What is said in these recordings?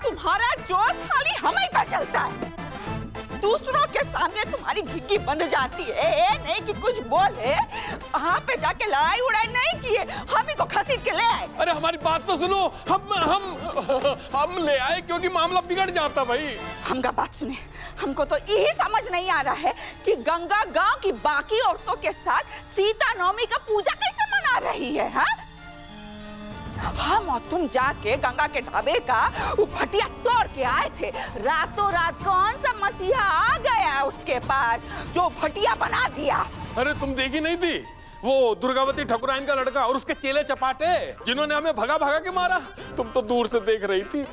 तुम्हारा जोर खाली हमें पे चलता है। दूसरों के सामने तुम्हारी घिग्गी बंद जाती है, नहीं कि कुछ बोले। वहाँ पे जाके लड़ाई उड़ाई नहीं किए, हम ही को घसीट के ले आए। अरे हमारी बात तो सुनो, हम ले आए क्योंकि मामला बिगड़ जाता भाई। हमका बात सुने, हमको तो यही समझ नहीं आ रहा है कि गंगा गांव की बाकी औरतों के साथ सीता नवमी का पूजा कैसे मना रही है। हाँ, हम और तुम जाके गंगा के ढाबे का वो भटिया तोड़ के आए थे। रातों रात कौन सा मसीहा आ गया उसके पास जो भटिया बना दिया। अरे तुम देखी नहीं थी वो दुर्गावती ठकुराइन का लड़का और उसके चेले चपाटे जिन्होंने हमें भगा भगा के मारा? तुम तो दूर से देख रही थी।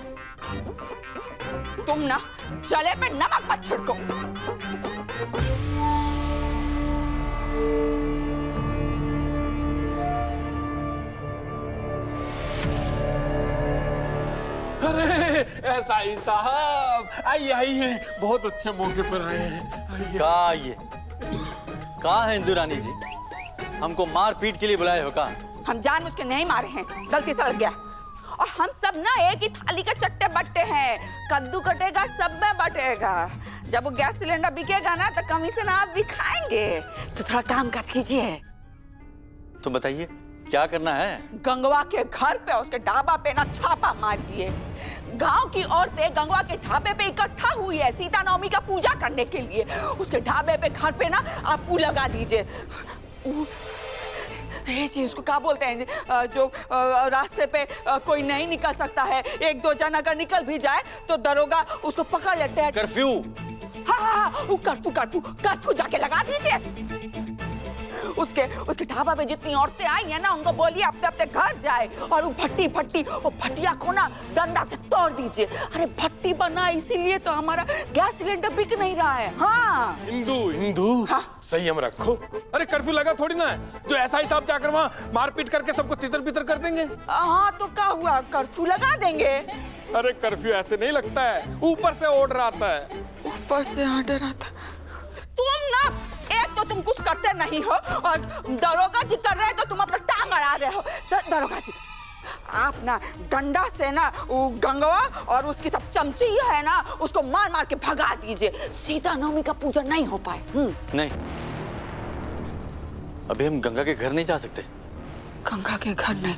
तुम ना जले पे नमक मत छिड़को। अरे एसआई साहब, आइए आइए, बहुत अच्छे मौके पर आए हैं। कहाँ है इंदु रानी जी? हमको मार पीट के लिए बुलाए हो? कहाँ? हम जानबूझ के नहीं मारे हैं, गलती से लग गया। और हम सब ना एक ही थाली के चट्टे बट्टे हैं, कद्दू कटेगा सब में बटेगा। जब वो गैस सिलेंडर बिकेगा ना तो कमीशन आप भी खाएंगे। तो थोड़ा काम काज कीजिए। तो बताइए क्या करना है? गंगवा के घर पे उसके ढाबा पे ना छापा मारिए। गांव की औरतें गंगवा के ढाबे पे इकट्ठा हुई है सीता नवमी का पूजा करने के लिए। उसके ढाबे पे घर पे ना आप फूल लगा दीजिए। जी उसको क्या बोलते हैं जी, जो रास्ते पे कोई नहीं निकल सकता है, एक दो जन अगर निकल भी जाए तो दरोगा उसको पकड़ लेते हैं। कर्फ्यू? हाँ, वो कर्फ्यू जाके लगा दीजिए। उसके ढाबा पे जितनी औरतें आई हैं ना उनको बोलिए अपने अपने घर जाए। और वो भट्टिया को ना डंडा से तोड़ दीजिए। अरे भट्टी बना इसीलिए तो हमारा गैस सिलेंडर बिक नहीं रहा है। हाँ इंदु हाँ? संयम रखो। अरे कर्फ्यू लगा थोड़ी ना है जो एसआई साहब जाकर वहाँ मारपीट करके सबको तितर बितर कर देंगे। हाँ तो क्या हुआ, कर्फ्यू लगा देंगे। अरे कर्फ्यू ऐसे नहीं लगता है, ऊपर से ऑर्डर आता है। ऊपर से ऑर्डर आता। तुम ना एक तो तुम कुछ करते नहीं हो और दरोगा जी कर रहे हैं तो तुम अपना टांग अड़ा रहे हो। दरोगा जी आप ना डंडा से ना वो गंगवा और उसकी सब चमची है ना उसको मार मार के भगा दीजिए। सीता नवमी का पूजा नहीं हो पाए। नहीं, अभी हम गंगा के घर नहीं जा सकते। गंगा के घर नहीं?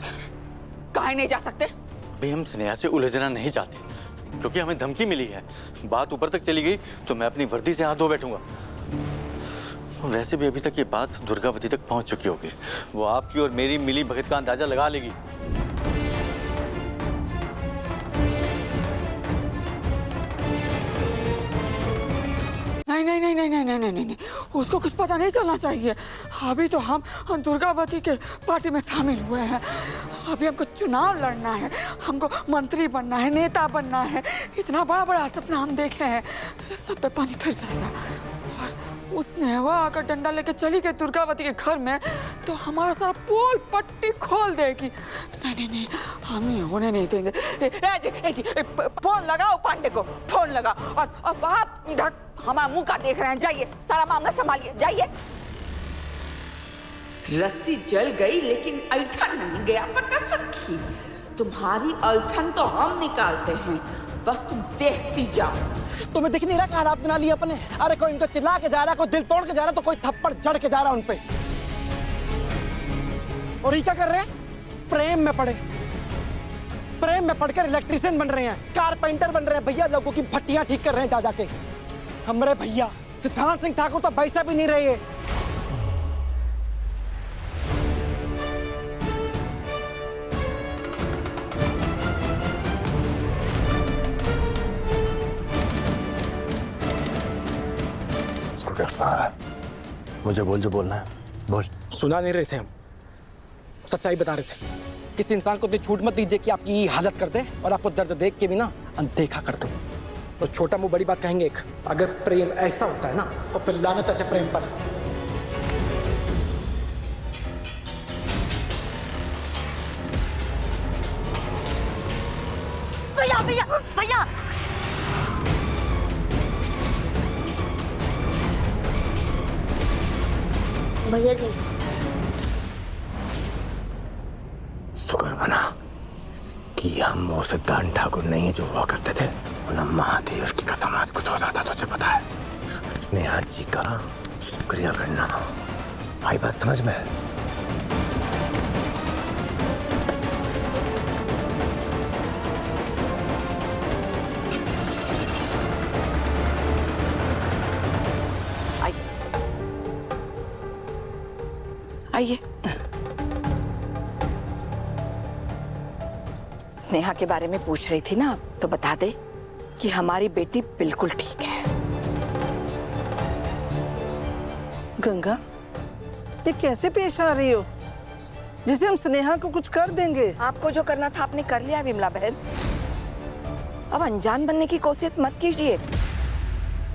काहे नहीं जा सकते? अभी हम स्नेहा से उलझना नहीं चाहते क्योंकि हमें धमकी मिली है। बात ऊपर तक चली गई तो मैं अपनी वर्दी से हाथ धो बैठूंगा। वैसे भी अभी तक ये बात दुर्गावती तक पहुंच चुकी होगी। वो आपकी और मेरी मिली भगत का अंदाजा लगा लेगी। नहीं, उसको कुछ पता नहीं चलना चाहिए। अभी तो हम दुर्गावती के पार्टी में शामिल हुए हैं। अभी हमको चुनाव लड़ना है, हमको मंत्री बनना है, नेता बनना है। इतना बड़ा बड़ा सपना हम देखे हैं, सब पे पानी फिर जाएगा। और उसने वो आकर डंडा लेके चली गई दुर्गावती के घर में तो हमारा सारा पोल पट्टी खोल देगी। नहीं, हम ये होने नहीं देंगे। फोन लगाओ पांडे को, फोन लगाओ। और अब आप इधर हमारा मुंह का देख रहे हैं, जाइए सारा मामला संभालिए, जाइए। रस्सी जल गई लेकिन ऐठन नहीं गया पता सखी। तुम्हारी ऐठन तो हम निकालते हैं, बस तुम देखती जाओ। तुम्हें दिख नहीं रहा कि हालात बना लिए अपने? अरे कोई इनको चिल्ला के जा रहा है, कोई दिल तोड़ के जा रहा है, तो कोई थप्पड़ जड़ के जा रहा है उनपे। और ये क्या कर रहे हैं? प्रेम में पढ़कर इलेक्ट्रिशियन बन रहे हैं, कारपेंटर बन रहे हैं। भैया लोगों की भट्टियां ठीक कर रहे हैं जा जाके। हमारे भैया सिद्धांत सिंह ठाकुर तो वैसा भी नहीं रहे। क्या सुना रहा है? मुझे बोल, जो बोलना है बोल। सुना नहीं रहे थे हम, सच्चाई बता रहे थे। किसी इंसान को इतनी छूट मत दीजिए कि आपकी ये हालत कर दे और आपको दर्द देख के भी ना अनदेखा कर दे। तो छोटा मुंह बड़ी बात कहेंगे एक, अगर प्रेम ऐसा होता है ना तो फिर लानत ऐसे प्रेम पर। भैया भैया भैया भैया जी, शुक्र मना कि हम वो सिद्धांत ठाकुर नहीं जो हुआ करते थे, और महादेव की कसम आज कुछ हो जाता तुझे पता है। स्नेहा जी का शुक्रिया करना। आई बात समझ में? आइए। स्नेहा के बारे में पूछ रही थी ना, तो बता दे कि हमारी बेटी बिल्कुल ठीक है। गंगा, ये कैसे पेश आ रही हो जिसे हम स्नेहा को कुछ कर देंगे? आपको जो करना था आपने कर लिया विमला बहन। अब अनजान बनने की कोशिश मत कीजिए।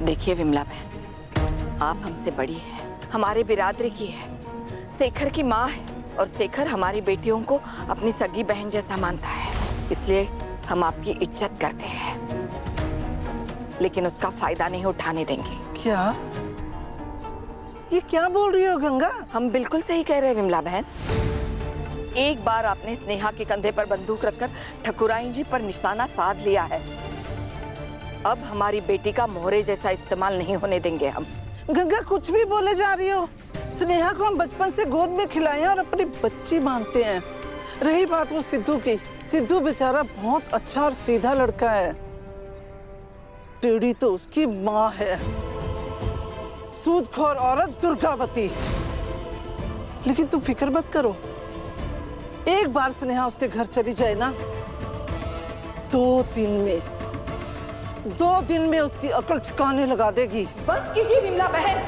देखिए विमला बहन, आप हमसे बड़ी हैं, हमारे बिरादरी की है, शेखर की माँ है, और शेखर हमारी बेटियों को अपनी सगी बहन जैसा मानता है, इसलिए हम आपकी इज्जत करते हैं, लेकिन उसका फायदा नहीं उठाने देंगे। क्या? ये क्या बोल रही हो गंगा? हम बिल्कुल सही कह रहे हैं विमला बहन। एक बार आपने स्नेहा के कंधे पर बंदूक रखकर ठकुराइन जी पर निशाना साध लिया है। अब हमारी बेटी का मोहरे जैसा इस्तेमाल नहीं होने देंगे हम। गंगा, कुछ भी बोले जा रही हो। स्नेहा को हम बचपन से गोद में खिलाए हैं और अपनी बच्ची मानते हैं। रही बात वो सिद्धू की, सिद्धू बेचारा बहुत अच्छा और सीधा लड़का है। टेढ़ी तो उसकी माँ है, सूदखोर औरत दुर्गावती। लेकिन तुम फिक्र मत करो, एक बार स्नेहा उसके घर चली जाए ना, 2 दिन में उसकी अकल ठिकाने लगा देगी। बस कीजिए विमला बहन।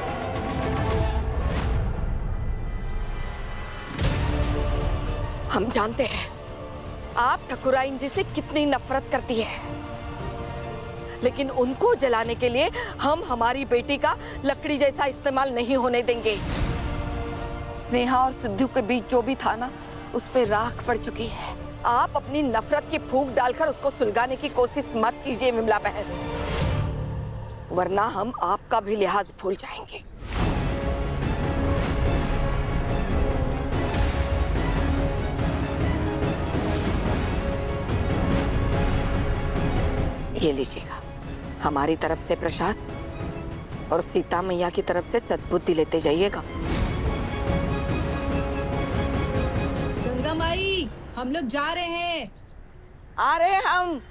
हम जानते हैं आप ठकुराइन जी से कितनी नफरत करती है, लेकिन उनको जलाने के लिए हम हमारी बेटी का लकड़ी जैसा इस्तेमाल नहीं होने देंगे। स्नेहा और सिद्धू के बीच जो भी था ना, उस पे राख पड़ चुकी है। आप अपनी नफरत की फूंक डालकर उसको सुलगाने की कोशिश मत कीजिए विमला बहन, वरना हम आपका भी लिहाज भूल जाएंगे। ये लीजिएगा, हमारी तरफ से प्रसाद, और सीता मैया की तरफ से सद्बुद्धि लेते जाइएगा। गंगा माई, हम लोग जा रहे हैं। आ रहे हैं हम।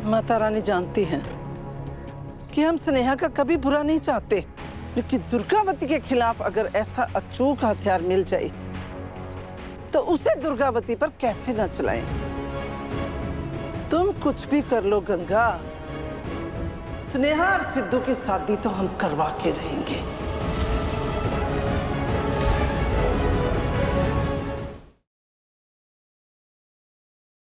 माता रानी जानती हैं कि हम स्नेहा का कभी बुरा नहीं चाहते, लेकिन दुर्गावती के खिलाफ अगर ऐसा अचूक हथियार मिल जाए तो उसे दुर्गावती पर कैसे न चलाएं। तुम कुछ भी कर लो गंगा, स्नेहा और सिद्धू की शादी तो हम करवा के रहेंगे।